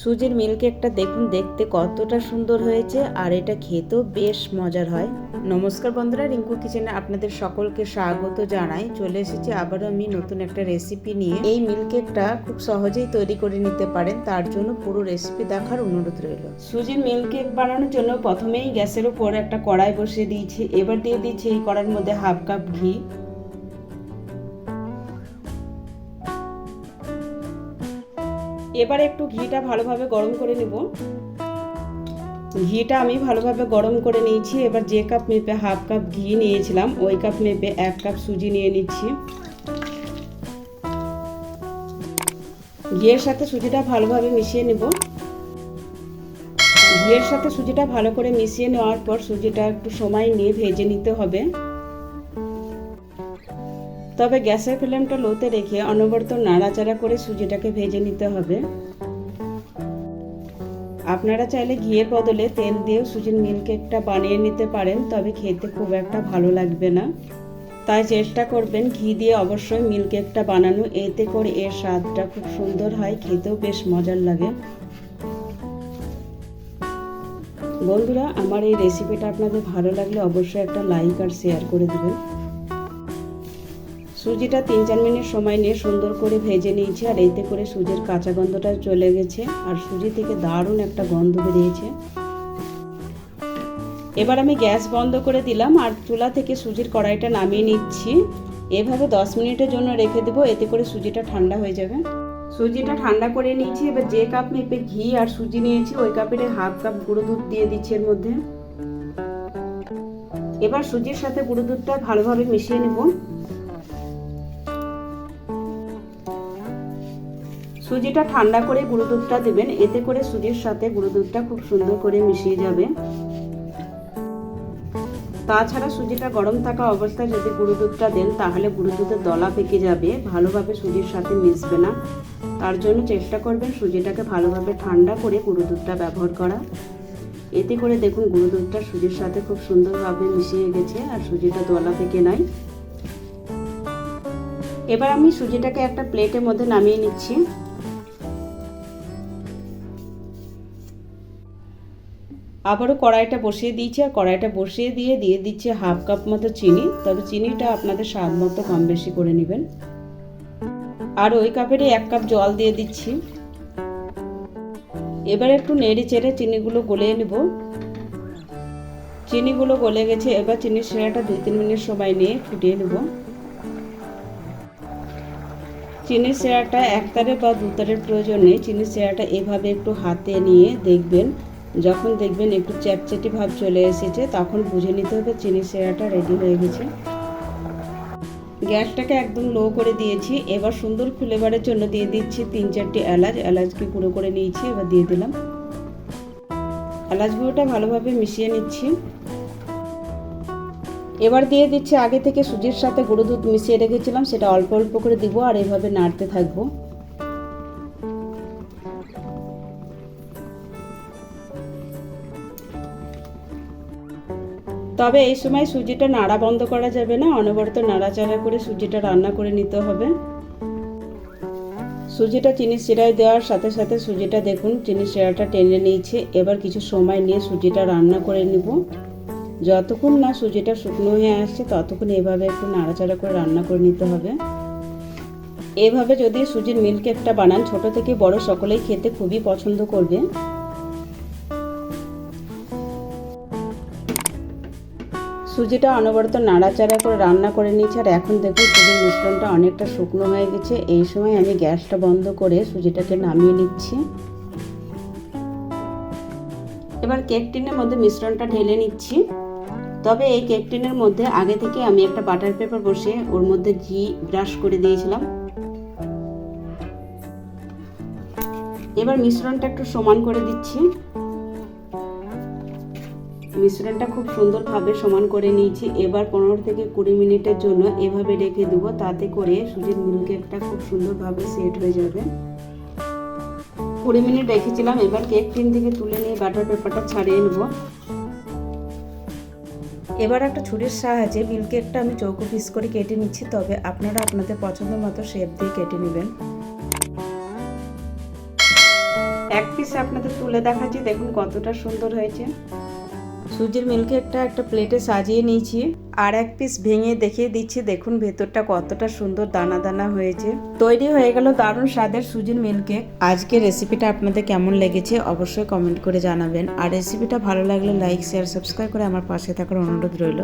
সুজির মিল্ক কেকটা দেখুন দেখতে কতটা সুন্দর হয়েছে, আর এটা খেতেও বেশ মজার হয়। নমস্কার বন্ধুরা, রিঙ্কু কিচেনে আপনাদের সকলকে স্বাগত জানাই। চলে এসেছি আবারও আমি নতুন একটা রেসিপি নিয়ে। এই মিল্ক কেকটা খুব সহজেই তৈরি করে নিতে পারেন, তার জন্য পুরো রেসিপি দেখার অনুরোধ রইল। সুজির মিল্ক কেক বানানোর জন্য প্রথমেই গ্যাসের উপর একটা কড়াই বসিয়ে দিয়েছি। এবার দিয়ে দিচ্ছি এই কড়াইয়ের মধ্যে হাফ কাপ ঘি। এবার একটু ঘিটা ভালোভাবে গরম করে নেব। ঘিটা আমি ভালোভাবে গরম করে নিয়েছি। এবার যে কাপ মেপে হাফ কাপ ঘি নিয়েছিলাম, ওই কাপ মেপে 1 কাপ সুজি নিয়ে নিচ্ছি। ঘিয়ের সাথে সুজিটা ভালোভাবে মিশিয়ে নেব। ঘিয়ের সাথে সুজিটা ভালো করে মিশিয়ে নেওয়ার পর সুজিটা একটু সময় নিয়ে ভেজে নিতে হবে। তবে গ্যাসের ফ্লেমটা লোতে রেখে অনবরত নাড়াচাড়া করে সুজিটাকে ভেজে নিতে হবে। আপনারা চাইলে ঘিয়ের বদলে তেল দিয়েও সুজির মিল্ক কেকটা বানিয়ে নিতে পারেন, তবে খেতে খুব একটা ভালো লাগবে না। তাই চেষ্টা করবেন ঘি দিয়ে অবশ্যই মিল্ক কেকটা বানানো, এতে করে এর স্বাদটা খুব সুন্দর হয়, খেতেও বেশ মজার লাগে। বন্ধুরা, আমার এই রেসিপিটা আপনাদের ভালো লাগলে অবশ্যই একটা লাইক আর শেয়ার করে দেবেন। সুজিটা 3-4 মিনিট সময় নিয়ে সুন্দর করে ভেজে নিয়েছি, আর এতে করে সুজির কাঁচা গন্ধটা চলে গেছে, আর সুজি থেকে দারুণ একটা গন্ধ বেরিয়েছে। এবার আমি গ্যাস বন্ধ করে দিলাম আর চুলা থেকে সুজির কড়াইটা নামিয়ে নিচ্ছি। এভাবে 10 মিনিটের জন্য রেখে দেবো, এতে করে সুজিটা ঠান্ডা হয়ে যাবে। সুজিটা ঠান্ডা করে নিয়েছি। এবার যে কাপ মেপে ঘি আর সুজি নিয়েছি, ওই কাপের হাফ কাপ গুঁড়ো দুধ দিয়ে দিচ্ছি এর মধ্যে। এবার সুজির সাথে গুঁড়ো দুধটা ভালোভাবে মিশিয়ে নেব। সুজিটা ঠান্ডা করে গুঁড়ো দুধটা দেবেন, এতে করে সুজির সাথে গুঁড়ো দুধটা খুব সুন্দর করে মিশিয়ে যাবে। তাছাড়া সুজিটা গরম থাকা অবস্থায় যদি গুঁড়ো দুধটা দেন, তাহলে গুঁড়ো দুধের দলা পেকে যাবে, ভালোভাবে সুজির সাথে মিশবে না। তার জন্য চেষ্টা করবেন সুজিটাকে ভালোভাবে ঠান্ডা করে গুঁড়ো দুধটা ব্যবহার করা। এতে করে দেখুন গুঁড়ো দুধটা সুজির সাথে খুব সুন্দরভাবে মিশিয়ে গেছে, আর সুজিটা দলা পেকে নাই। এবার আমি সুজিটাকে একটা প্লেটের মধ্যে নামিয়ে নিচ্ছি। আবারও কড়াইটা বসিয়ে দিয়েছি, আর কড়াইটা বসিয়ে দিয়ে দিচ্ছি হাফ কাপ মতো চিনি। তবে চিনিটা আপনাদের স্বাদ মতো কম বেশি করে নেবেন। আর ওই কাপেরই 1 কাপ জল দিয়ে দিচ্ছি। এবার একটু নেড়ে চেড়ে চিনিগুলো গলিয়ে নেব। চিনিগুলো গলে গেছে। এবার চিনির শিরাটা 2-3 মিনিট সময় নিয়ে ফুটিয়ে নেব। চিনির শিরাটা 1 তারের বা 2 তারের প্রয়োজন নেই। চিনির শিরাটা এভাবে একটু হাতে নিয়ে দেখবেন, যখন দেখবেন একটু চ্যাপচ্যাটি ভাব চলে এসেছে, তখন বুঝে নিতে হবে চিনির শিরাটা রেডি হয়ে গেছে। গ্যাসটাকে একদম লো করে দিয়েছি। এবার সুন্দর ফ্লেভারের জন্য দিয়ে দিচ্ছি 3-4টি এলাচকে গুঁড়ো করে নিয়েছি। এবার দিয়ে দিলাম। এলাচ গুঁড়োটা ভালোভাবে মিশিয়ে নিচ্ছি। এবার দিয়ে দিচ্ছি আগে থেকে সুজির সাথে গুঁড়ো দুধ মিশিয়ে রেখেছিলাম, সেটা অল্প অল্প করে দিব, আর এভাবে নাড়তে থাকবো। তবে এই সময় সুজিটা নাড়া বন্ধ করা যাবে না, অনবরত নাড়াচাড়া করে সুজিটা রান্না করে নিতে হবে। সুজিটা চিনির শিরায় দেওয়ার সাথে সাথে সুজিটা দেখুন চিনির শিরাটা টেনে নিয়েছে। এবার কিছু সময় নিয়ে সুজিটা রান্না করে নেব। যতক্ষণ না সুজিটা শুকনো হয়ে আসছে, ততক্ষণ এভাবে একটু নাড়াচাড়া করে রান্না করে নিতে হবে। এভাবে যদি সুজির মিল্ক কেকটা বানান, ছোট থেকে বড় সকলেই খেতে খুবই পছন্দ করবে। সুজিটা অনবরত নাড়াচাড়া করে রান্না করে নিয়েছি, আর এখন দেখুন সুজির মিশ্রণটা অনেকটা শুকনো হয়ে গেছে। এই সময় আমি গ্যাসটা বন্ধ করে সুজিটাকে নামিয়ে নিচ্ছি। এবার কেক টিনের মধ্যে মিশ্রণটা ঢেলে নিচ্ছি। তবে এই কেক টিনের মধ্যে আগে থেকে আমি একটা বাটার পেপার বসিয়ে ওর মধ্যে ঘি ব্রাশ করে দিয়েছিলাম। এবার মিশ্রণটা একটু সমান করে দিচ্ছি। মিশ্রণটা খুব সুন্দরভাবে সমান করে নিয়েছি। এবার 15 থেকে 20 মিনিটের জন্য এভাবে রেখে দেবো, তাতে করে সুজির মিল্ক কেকটা খুব সুন্দরভাবে সেট হয়ে যাবে। 20 মিনিট রেখেছিলাম। এবার কেক টিন থেকে তুলে নিয়ে বাটার পেপারটা ছাড়িয়ে নেব। এবার একটা ছুরির সাহায্যে মিল্ক কেকটা আমি চৌকো পিস করে কেটে নিচ্ছি। তবে আপনারা আপনাদের পছন্দ মতো শেপ দিয়ে কেটে নেবেন। এক পিস আপনাদের তুলে দেখাচ্ছি, দেখুন কতটা সুন্দর হয়েছে। সুজির মিল্ককেকটা একটা প্লেটে সাজিয়ে নিয়েছি, আর এক পিস ভেঙে দেখিয়ে দিচ্ছি, দেখুন ভেতরটা কতটা সুন্দর দানা দানা হয়েছে। তৈরি হয়ে গেল দারুণ স্বাদের সুজির মিল্ককেক। আজকের রেসিপিটা আপনাদের কেমন লেগেছে অবশ্যই কমেন্ট করে জানাবেন, আর রেসিপিটা ভালো লাগলে লাইক শেয়ার সাবস্ক্রাইব করে আমার পাশে থাকার অনুরোধ রইল।